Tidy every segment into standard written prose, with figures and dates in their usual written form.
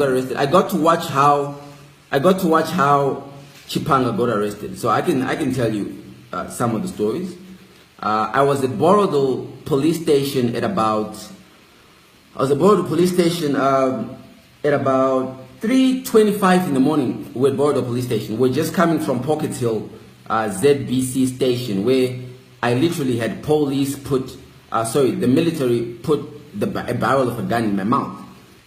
got arrested. I got to watch how Chipanga got arrested. So I can tell you some of the stories. I was at Borodale police station at about 3:25 in the morning. We're at Borodale police station. We're just coming from Pockets Hill ZBC station, where I literally had police the military put a barrel of a gun in my mouth.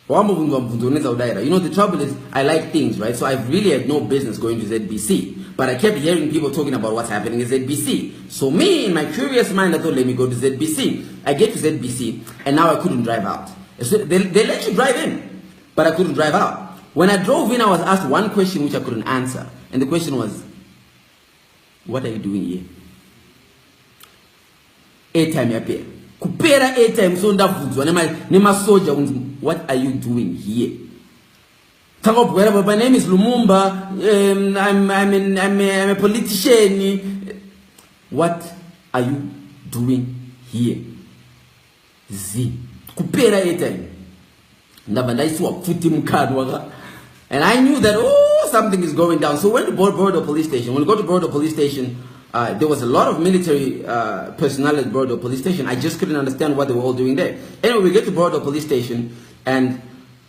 You know, the trouble is, I like things, right? So I really had no business going to ZBC. But I kept hearing people talking about what's happening in ZBC. So me, in my curious mind, I thought, let me go to ZBC. I get to ZBC, and now I couldn't drive out. So they let you drive in, but I couldn't drive out. When I drove in, I was asked one question which I couldn't answer. And the question was, what are you doing here? Airtime yapera. Kupera airtime so ndavudzwa nema soldier, what are you doing here? My name is Lumumba. I'm a politician. What are you doing here? Kupera airtime. And I knew that, something is going down. So we went to Borodale police station. When we got to Borodale police station, there was a lot of military personnel at Borodale police station. I just couldn't understand what they were all doing there. Anyway, we get to Borodale police station, and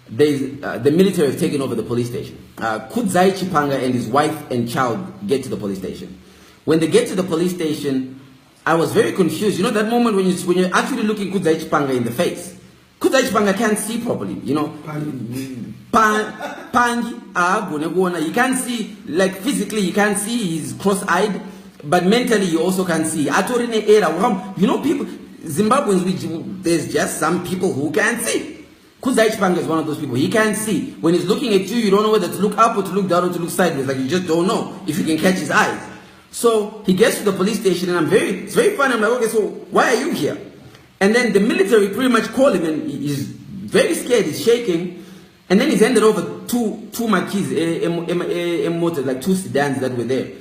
the military have taken over the police station. Kudzai Chipanga and his wife and child get to the police station. When they get to the police station, I was very confused. You know that moment when you're actually looking Kudzai Chipanga in the face. Kudzai Chipanga can't see properly, you know. You can't see, like physically you can't see, he's cross-eyed, but mentally you also can't see. You know, people, Zimbabweans, there's just some people who can't see. Kudzai Chipanga is one of those people. He can't see. When he's looking at you, you don't know whether to look up or to look down or to look sideways. Like, you just don't know if you can catch his eyes. So he gets to the police station, and it's very funny. I'm like, okay, so why are you here? And then the military pretty much call him, and he's very scared, he's shaking. And then he's handed over two marquees, like two sedans that were there.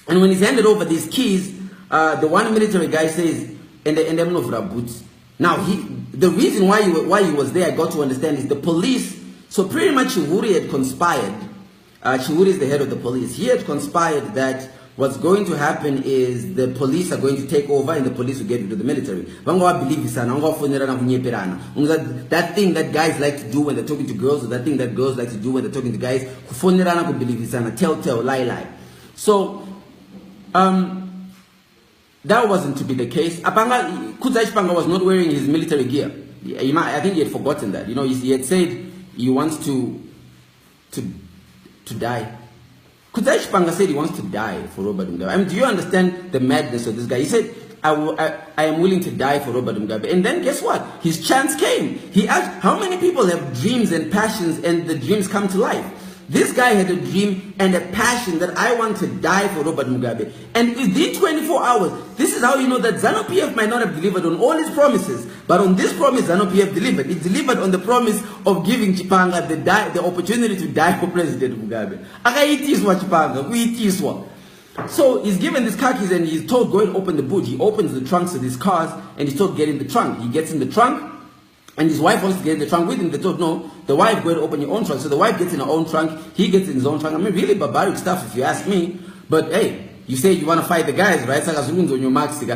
And when he's handed over these keys, the one military guy says, and I'm not for boots. Now, the reason why he was there, I got to understand, is the police. So pretty much Chihuri had conspired. Chihuri is the head of the police. He had conspired that what's going to happen is the police are going to take over, and the police will get rid of the military. That thing that guys like to do when they're talking to girls, or that thing that girls like to do when they're talking to guys, tell, lie. So, that wasn't to be the case. Kudzai Chipanga was not wearing his military gear. I think he had forgotten that. You know, he had said he wants to die. Kudzai Chipanga said he wants to die for Robert Mugabe. I mean, do you understand the madness of this guy? He said, I am willing to die for Robert Mugabe. And then guess what? His chance came. He asked, how many people have dreams and passions, and the dreams come to life? This guy had a dream and a passion that I want to die for Robert Mugabe. And within 24 hours, this is how you know that ZANU-PF might not have delivered on all his promises. But on this promise, ZANU-PF delivered. It delivered on the promise of giving Chipanga the opportunity to die for President Mugabe. So he's given these car keys, and he's told, go and open the boot. He opens the trunks of these cars, and he's told, get in the trunk. He gets in the trunk. And his wife wants to get in the trunk with him. They told, no, the wife, go and open your own trunk. So the wife gets in her own trunk. He gets in his own trunk. I mean, really barbaric stuff if you ask me. But hey, you say you want to fight the guys, right? On your maxi. On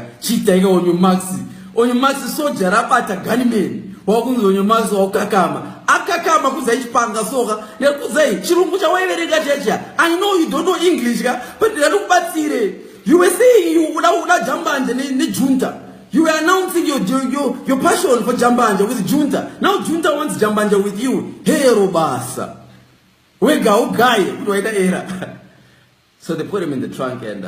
your maxi. On your maxi, so jarapata gunman. On your maxi, okakama. Akakama Kudzai Chipanga soga. Kuzai, Chirumucha Wayveregaja. I know you don't know English, but you were saying you would jamba and the junta. You were announcing your passion for Jambanja with Junta. Now Junta wants Jambanja with you. Hey, Robasa. So they put him in the trunk, and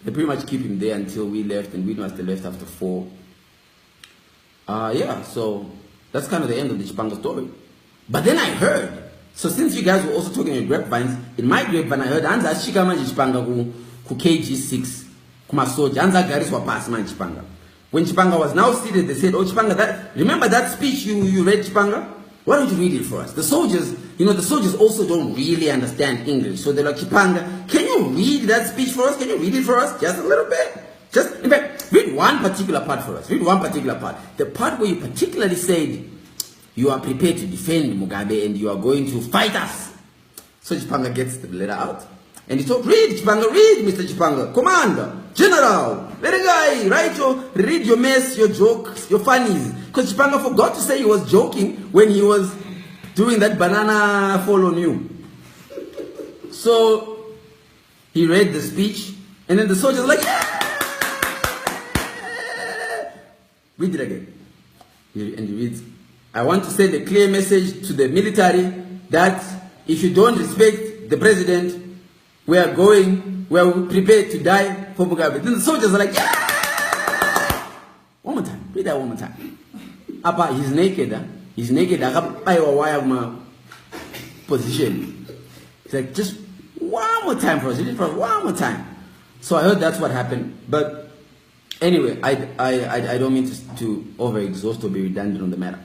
they pretty much keep him there until we left, and we must have left after 4. Yeah, so that's kind of the end of the Chipanga story. But then I heard, so since you guys were also talking in grapevines, in my grapevine I heard, Anza Shikama Chipanga ku KG6, Kumasoja, Anza Garis wa pass man Chipanga. When Chipanga was now seated, they said, oh, Chipanga, remember that speech you read, Chipanga? Why don't you read it for us? The soldiers, you know, the soldiers also don't really understand English. So they're like, Chipanga, can you read that speech for us? Can you read it for us? Just a little bit. Just, in fact, read one particular part for us. Read one particular part. The part where you particularly said, you are prepared to defend Mugabe and you are going to fight us. So Chipanga gets the letter out. And he told, read Chipanga, read Mr. Chipanga, Commander, General, let a guy write read your mess, your jokes, your funnies. Because Chipanga forgot to say he was joking when he was doing that banana fall on you. So he read the speech, and then the soldiers were like, yeah! Read it again. And he reads, I want to send a clear message to the military that if you don't respect the president, we are prepared to die for Mugabe. Then the soldiers are like, yeah! One more time. Read that one more time. Appa, he's naked. Huh? He's naked. Position. He's like, just one more time for us. One more time. So I heard that's what happened. But anyway, I don't mean to over-exhaust or be redundant on the matter.